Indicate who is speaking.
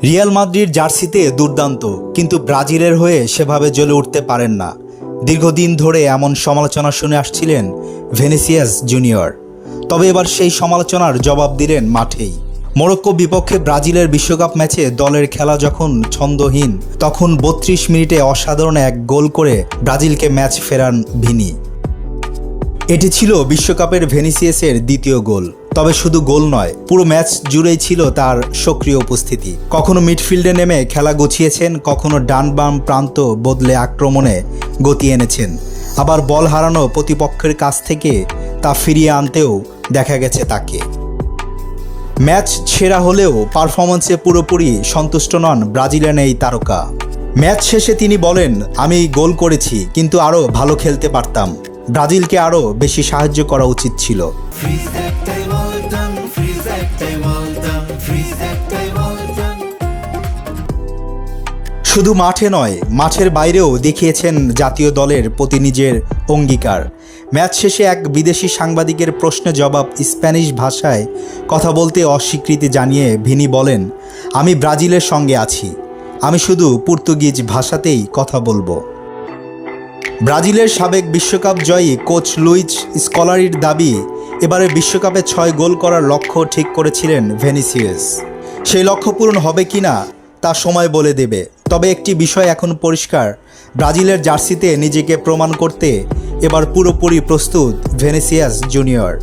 Speaker 1: Real Madrid জার্সিতে দুর্দান্ত, কিন্তু ব্রাজিলের হয়ে সেভাবে জ্বলে উঠতে পারেন না। দীর্ঘদিন ধরে এমন সমালোচনা শুনে আসছিলেন ভিনিসিয়াস জুনিয়র। তবে এবার সেই সমালোচনার জবাব দিলেন মাঠেই। মরক্কো বিপক্ষে ব্রাজিলের বিশ্বকাপ ম্যাচে দলের খেলা যখন ছন্দহীন, তখন ৩২ মিনিটে অসাধারণ এক গোল করে ব্রাজিলকে ম্যাচ ফেরান ভিনি। এটি ছিল বিশ্বকাপের ভিনিসিয়াসের দ্বিতীয় গোল। তবে শুধু গোল নয়, পুরো ম্যাচ জুড়েই ছিল তার সক্রিয় উপস্থিতি। কখনো মিডফিল্ডে নেমে খেলা গুছিয়েছেন, কখনো ডান বাম প্রান্ত বদলে আক্রমণে গতি এনেছেন। আবার বল হারানো প্রতিপক্ষের কাছ থেকে তা ফিরিয়ে আনতেও দেখা গেছে তাকে। ম্যাচ সেরা হলেও পারফরম্যান্সে পুরোপুরি সন্তুষ্ট নন ব্রাজিলিয়ান এই তারকা। ম্যাচ শেষে তিনি বলেন, আমি গোল করেছি, কিন্তু আরও ভালো খেলতে পারতাম। ব্রাজিলকে আরও বেশি সাহায্য করা উচিত ছিল। শুধু মাঠে নয়, মাঠের বাইরেও দেখিয়েছেন জাতীয় দলের প্রতি নিজের অঙ্গীকার। ম্যাচ শেষে এক বিদেশি সাংবাদিকের প্রশ্নে জবাব স্প্যানিশ ভাষায় কথা বলতে অস্বীকৃতি জানিয়ে ভিনি বলেন, আমি ব্রাজিলের সঙ্গে আছি, আমি শুধু পর্তুগিজ ভাষাতেই কথা বলবো। ব্রাজিলের সাবেক বিশ্বকাপ জয়ী কোচ লুইজ স্কলারির দাবি, এবারে বিশ্বকাপে ৬ গোল করার লক্ষ্য ঠিক করেছিলেন ভিনিসিয়াস। সেই লক্ষ্য পূরণ হবে কিনা তা সময় বলে দেবে। তবে একটি বিষয় এখন পরিষ্কার, ব্রাজিলের জার্সিতে নিজেকে প্রমাণ করতে এবার পুরোপুরি প্রস্তুত ভিনিসিয়াস জুনিয়র।